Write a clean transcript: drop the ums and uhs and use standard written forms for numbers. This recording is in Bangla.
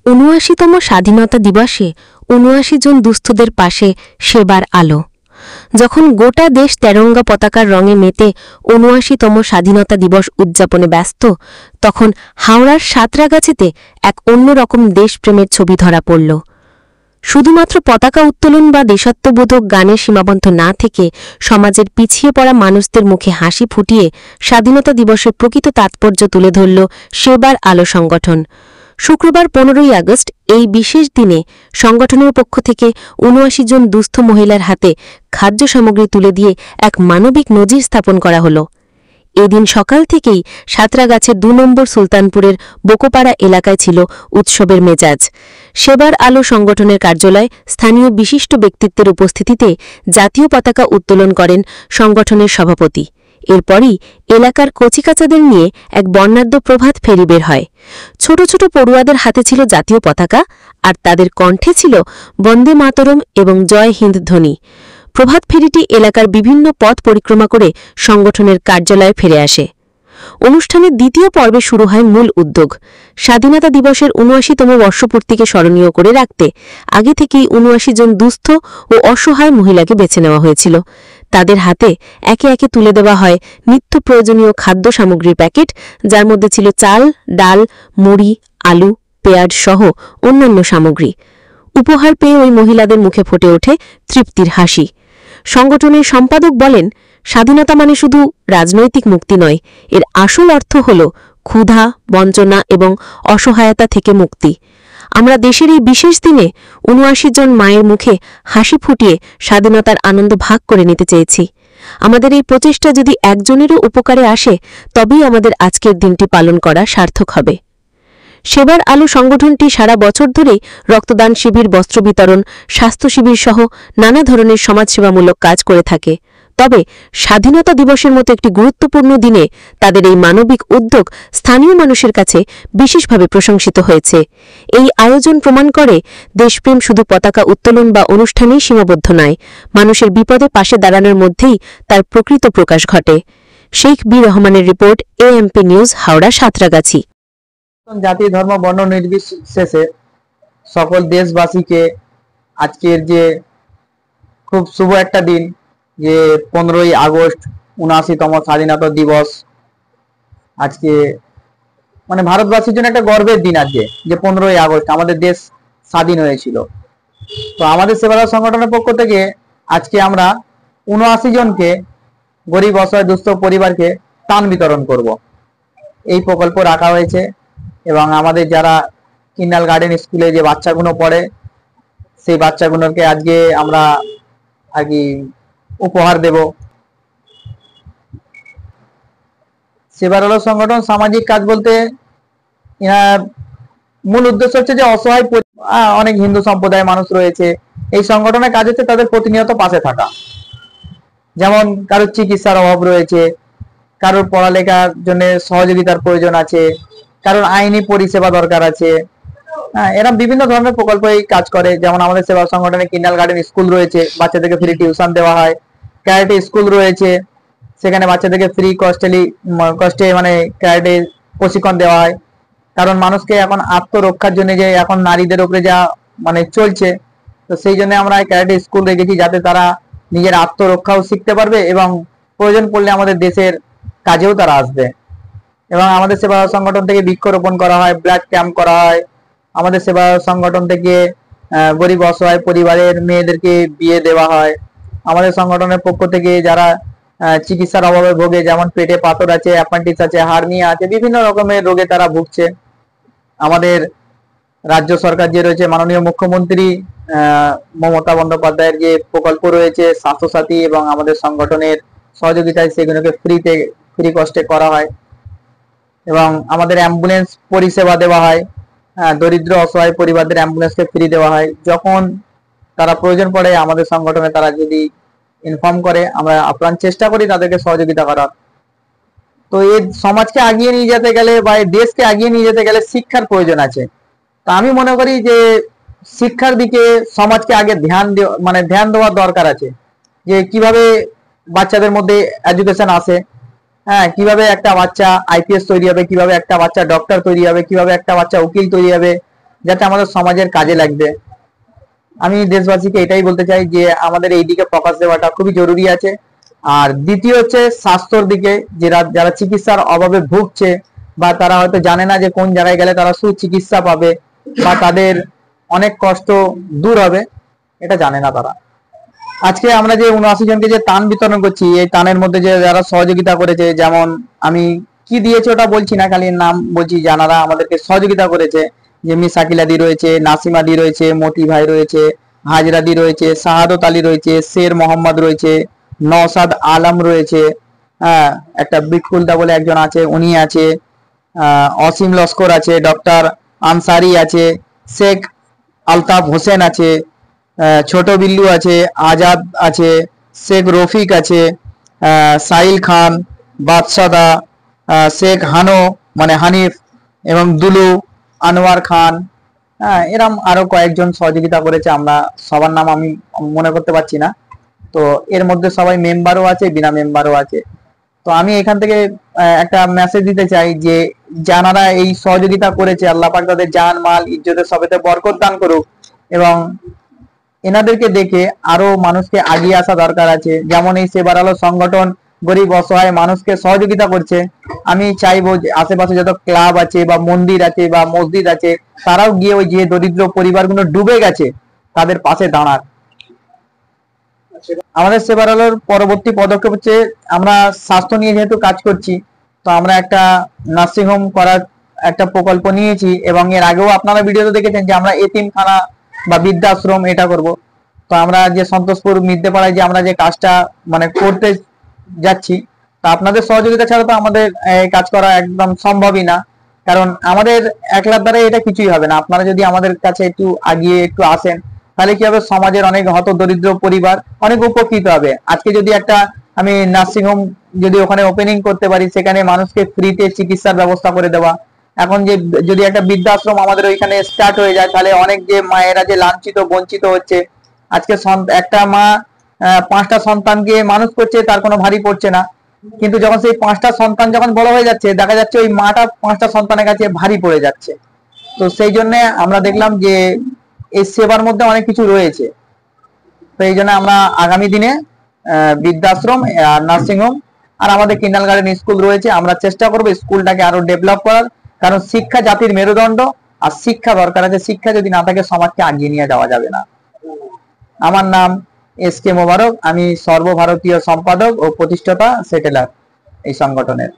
৭৯তম স্বাধীনতা দিবসে ৭৯ জন দুস্থদের পাশে সেবার আলো। যখন গোটা দেশ তেরঙ্গা পতাকার রঙে মেতে ৭৯তম স্বাধীনতা দিবস উদযাপনে ব্যস্ত, তখন হাওড়ার সাঁতরাগাছিতে এক অন্যরকম দেশপ্রেমের ছবি ধরা পড়ল। শুধুমাত্র পতাকা উত্তোলন বা দেশাত্মবোধক গানে সীমাবদ্ধ না থেকে সমাজের পিছিয়ে পড়া মানুষদের মুখে হাসি ফুটিয়ে স্বাধীনতা দিবসের প্রকৃত তাৎপর্য তুলে ধরল সেবার আলো সংগঠন। শুক্রবার ১৫ই আগস্ট এই বিশেষ দিনে সংগঠনের পক্ষ থেকে ৭৯ জন দুস্থ মহিলার হাতে খাদ্য সামগ্রী তুলে দিয়ে এক মানবিক নজির স্থাপন করা হল। এদিন সকাল থেকেই সাঁতরাগাছের ২ নম্বর সুলতানপুরের বোকোপাড়া এলাকায় ছিল উৎসবের মেজাজ। সেবার আলো সংগঠনের কার্যালয়ে স্থানীয় বিশিষ্ট ব্যক্তিত্বের উপস্থিতিতে জাতীয় পতাকা উত্তোলন করেন সংগঠনের সভাপতি। এরপরই এলাকার কচিকাচাদের নিয়ে এক বর্ণাঢ্য প্রভাত ফেরি বের হয়। ছোট ছোট পড়ুয়াদের হাতে ছিল জাতীয় পতাকা, আর তাদের কণ্ঠে ছিল বন্দে মাতরম এবং জয় হিন্দ ধ্বনি। প্রভাত ফেরিটি এলাকার বিভিন্ন পথ পরিক্রমা করে সংগঠনের কার্যালয়ে ফিরে আসে। অনুষ্ঠানের দ্বিতীয় পর্বে শুরু হয় মূল উদ্যোগ। স্বাধীনতা দিবসের ৭৯তম বর্ষপূর্তিকে স্মরণীয় করে রাখতে আগে থেকেই ৭৯ জন দুস্থ ও অসহায় মহিলাকে বেছে নেওয়া হয়েছিল। তাদের হাতে একে একে তুলে দেওয়া হয় নিত্য প্রয়োজনীয় খাদ্য সামগ্রীর প্যাকেট, যার মধ্যে ছিল চাল, ডাল, মুড়ি, আলু, পেঁয়াজ সহ অন্যান্য সামগ্রী। উপহার পেয়ে ওই মহিলাদের মুখে ফুটে ওঠে তৃপ্তির হাসি। সংগঠনের সম্পাদক বলেন, স্বাধীনতা মানে শুধু রাজনৈতিক মুক্তি নয়, এর আসল অর্থ হল ক্ষুধা, বঞ্চনা এবং অসহায়তা থেকে মুক্তি। আমরা দেশের এই বিশেষ দিনে ৭৯ জন মায়ের মুখে হাসি ফুটিয়ে স্বাধীনতার আনন্দ ভাগ করে নিতে চেয়েছি। আমাদের এই প্রচেষ্টা যদি একজনেরও উপকারে আসে, তবেই আমাদের আজকের দিনটি পালন করা সার্থক হবে। সেবার আলো সংগঠনটি সারা বছর ধরেই রক্তদান শিবির, বস্ত্র বিতরণ, স্বাস্থ্য শিবির সহ নানা ধরনের সমাজসেবামূলক কাজ করে থাকে। তবে স্বাধীনতা দিবসের মতো একটি গুরুত্বপূর্ণ দিনে তাদের এই মানবিক উদ্যোগ স্থানীয় মানুষের কাছে বিশেষভাবে প্রশংসিত হয়েছে। এই আয়োজন প্রমাণ করে দেশপ্রেম শুধু পতাকা উত্তোলন বা অনুষ্ঠানেই সীমাবদ্ধ নয়, মানুষের বিপদে পাশে দাঁড়ানোর মধ্যেই তার প্রকৃত প্রকাশ ঘটে। শেখ বি রহমানের report, AMP news, Howrah, Santragachi. জাতি, ধর্ম, বর্ণ নির্বিশেষে সকল দেশবাসীকে আজকের যে খুব শুভ একটা দিন, যে 15ই আগস্ট ৭৯তম স্বাধীনতা দিবস, আজকে মানে ভারতবাসীর জন্য একটা গর্বের দিন। আজকে যে 15ই আগস্ট আমাদের দেশ স্বাধীন হয়েছিল। তো আমাদের সেবা সংগঠনের পক্ষ থেকে আজকে আমরা ৭৯ জনকে গরিব অসহায় দুস্থ পরিবারকে ত্রাণ বিতরণ করব, এই প্রকল্প রাখা হয়েছে। এবং আমাদের যারা কিন্ডাল গার্ডেন স্কুলে যে বাচ্চাগুলো পড়ে, সেই বাচ্চাগুলোকে আজকে আমরা আর কি উপহার দেব। সেবার আলো সংগঠন সামাজিক কাজ বলতে মূল উদ্দেশ্য হচ্ছে যে অসহায় অনেক হিন্দু সম্প্রদায়ের মানুষ রয়েছে, এই সংগঠনের কাজ হচ্ছে তাদের প্রতিনিয়ত পাশে থাকা। যেমন কারোর চিকিৎসার অভাব রয়েছে, কারোর পড়ালেখার জন্য সহযোগিতার প্রয়োজন আছে, কারোর আইনি পরিষেবা দরকার আছে। এরা বিভিন্ন ধরনের প্রকল্প এই কাজ করে। যেমন আমাদের সেবা সংগঠনে কিন্ডাল গার্ডেন স্কুল রয়েছে, বাচ্চাদেরকে ফ্রি টিউশন দেওয়া হয়। ক্যারাটে স্কুল রয়েছে, সেখানে বাচ্চাদেরকে ফ্রি কস্টে মানে ক্যারাটে প্রশিক্ষণ দেওয়া হয়। কারণ মানুষকে এখন আত্মরক্ষার জন্য যে এখন নারীদের উপরে যা মানে চলছে, তো সেই জন্য আমরা ক্যারাটে স্কুল রেখেছি, যাতে তারা নিজের আত্মরক্ষাও শিখতে পারবে এবং প্রয়োজন পড়লে আমাদের দেশের কাজেও তারা আসবে। এবং আমাদের সেবা সংগঠন থেকে বৃক্ষরোপণ করা হয়, ব্লাড ক্যাম্প করা হয়। আমাদের সেবা সংগঠন থেকে গরিব অসহায় পরিবারের মেয়েদেরকে বিয়ে দেওয়া হয়। আমাদের সংগঠনের পক্ষ থেকে যারা চিকিৎসার অভাবে ভোগে, যেমন পেটে পাথর আছে, অ্যাপেন্ডিক্স আছে, হার্নিয়া আছে, বিভিন্ন রকমের রোগে তারা ভুগছে, আমাদের রাজ্য সরকার যে রয়েছে, মাননীয় মুখ্যমন্ত্রী মমতা বন্দ্যোপাধ্যায়ের যে প্রকল্প রয়েছে স্বাস্থ্যসাথী, এবং আমাদের সংগঠনের সহযোগিতায় সেগুলোকে ফ্রি কস্টে করা হয়। এবং আমাদের অ্যাম্বুলেন্স পরিষেবা দেওয়া হয়, দরিদ্র অসহায় পরিবারদের অ্যাম্বুলেন্সকে ফ্রি দেওয়া হয়। যখন তারা প্রয়োজন পড়ে আমাদের সংগঠনে তারা যদি ইনফর্ম করে, আমরা আপ্রাণ চেষ্টা করি তাদেরকে সহযোগিতা করার। তো এই সমাজকে আগিয়ে নিয়ে যেতে গেলে বা এই দেশকে আগিয়ে নিয়ে যেতে গেলে শিক্ষার প্রয়োজন আছে। তা আমি মনে করি যে শিক্ষার দিকে সমাজকে আগে ধ্যান দেওয়ার দরকার আছে, যে কিভাবে বাচ্চাদের মধ্যে এডুকেশন আসে, কিভাবে একটা বাচ্চা আইপিএস তৈরি হবে, কিভাবে একটা বাচ্চা ডক্টর তৈরি হবে, কিভাবে একটা বাচ্চা উকিল তৈরি হবে, যাতে আমাদের সমাজের কাজে লাগবে। আমি দেশবাসীকে এটাই বলতে চাই যে আমাদের এই দিকে ফোকাস দেওয়াটা খুবই জরুরি আছে। আর দ্বিতীয় হচ্ছে স্বাস্থ্যর দিকে, যারা চিকিৎসার অভাবে ভুগছে বা তারা হয়তো জানে না যে কোন জায়গায় গেলে তারা সুচিকিৎসা পাবে বা তাদের অনেক কষ্ট দূর হবে, এটা জানে না তারা। আজকে আমরা যে ৭৯ জনকে যে ত্রাণ বিতরণ করছি, এই ত্রাণের মধ্যে যে যারা সহযোগিতা করেছে, যেমন আমি কি দিয়েছে ওটা বলছি না, খালি নাম বলছি যারা আমাদেরকে সহযোগিতা করেছে, যেমনি শাকিলাদি রয়েছে, নাসিমাদি রয়েছে, মতি ভাই রয়েছে, হাজরাদি রয়েছে, শাহাদত আলী রয়েছে, শের মোহাম্মদ রয়েছে, নওসাদ আলম রয়েছে, হ্যাঁ একটা বিটকুলদা বলে একজন আছে, উনি আছে, অসীম লস্কর আছে, ডক্টর আনসারি আছে, শেখ আলতাফ হোসেন আছে, ছোট বিল্লু আছে, আজাদ আছে, শেখ রফিক আছে, সাইল খান, বাদশাদা, শেখ হানো মানে হানিফ এবং দুলু, আনোয়ার খান, হ্যাঁ এরম আরো কয়েকজন সহযোগিতা করেছে। আমরা সবার নাম আমি মনে করতে পারছি না, তো এর মধ্যে সবাই মেম্বারও আছে, বিনা মেম্বারও আছে। তো আমি এখান থেকে একটা মেসেজ দিতে চাই যে যারা এই সহযোগিতা করেছে, আল্লাহ পাক তাদের জান মাল ইজ্জতের সবেতে বরকত দান করুক, এবং এনাদেরকে দেখে আরো মানুষকে আগিয়ে আসা দরকার আছে। যেমন এই সেবার আলো সংগঠন গরিব অসহায় মানুষকে সহযোগিতা করছে, আমি চাইবো যে আশেপাশে যত ক্লাব আছে বা মন্দির আছে বা মসজিদ আছে, তারাও গিয়ে ওই যে দরিদ্র পরিবারগুলো ডুবে গেছে তাদের পাশে দাঁড়াক। আমাদের সেবার আলোর পরবর্তী পদক্ষেপ হচ্ছে, আমরা স্বাস্থ্য নিয়ে যেহেতু কাজ করছি, তো আমরা একটা নার্সিং হোম করার একটা প্রকল্প নিয়েছি, এবং এর আগেও আপনারা ভিডিওতে দেখেছেন যে আমরা এতিমখানা বা বৃদ্ধাশ্রম এটা করব। তো আমরা যে সন্তোষপুর মিদ্যেপাড়ায় যে আমরা যে কাজটা মানে করতে যাচ্ছি, তা আপনাদের সহযোগিতা ছাড়া তো আমাদের এই কাজ করা একদম সম্ভবই না, কারণ আমাদের একলার দ্বারা এটা কিছুই হবে না। আপনারা যদি আমাদের কাছে একটু আগিয়ে একটু আসেন, তাহলে কি হবে, সমাজের অনেক হত দরিদ্র পরিবার অনেক উপকৃত হবে। আজকে যদি একটা আমি নার্সিং হোম যদি ওখানে ওপেনিং করতে পারি, সেখানে মানুষকে ফ্রিতে চিকিৎসার ব্যবস্থা করে দেওয়া, এখন যে যদি একটা বৃদ্ধাশ্রম আমাদের ওইখানে স্টার্ট হয়ে যায়, তাহলে অনেক যে মায়েরা যে লাঞ্ছিত বঞ্চিত হচ্ছে, আজকে একটা মা 5টা সন্তানকে মানুষ করছে, তার কোনো ভারী পড়ছে না, কিন্তু যখন সেই 5টা সন্তান যখন বড় হয়ে যাচ্ছে, দেখা যাচ্ছে ওই মাটা 5টা সন্তানের কাছে ভারী পড়ে যাচ্ছে। তো সেই জন্য আমরা দেখলাম যে এই সেবার মধ্যে অনেক কিছু রয়েছে। তো এই জন্য আমরা আগামী দিনে বৃদ্ধাশ্রম আর নার্সিং হোম আর আমাদের কিন্ডার গার্ডেন স্কুল রয়েছে, আমরা চেষ্টা করবো স্কুলটাকে আরো ডেভেলপ করার, কারণ শিক্ষা জাতির মেরুদণ্ড, আর শিক্ষা দরকার আছে। শিক্ষা যদি না থাকে সমাজকে আগিয়ে নিয়ে যাওয়া যাবে না। আমার নাম SK মোবারক, আমি সর্বভারতীয় সম্পাদক ও প্রতিষ্ঠাতা সেটেলার এই সংগঠনের।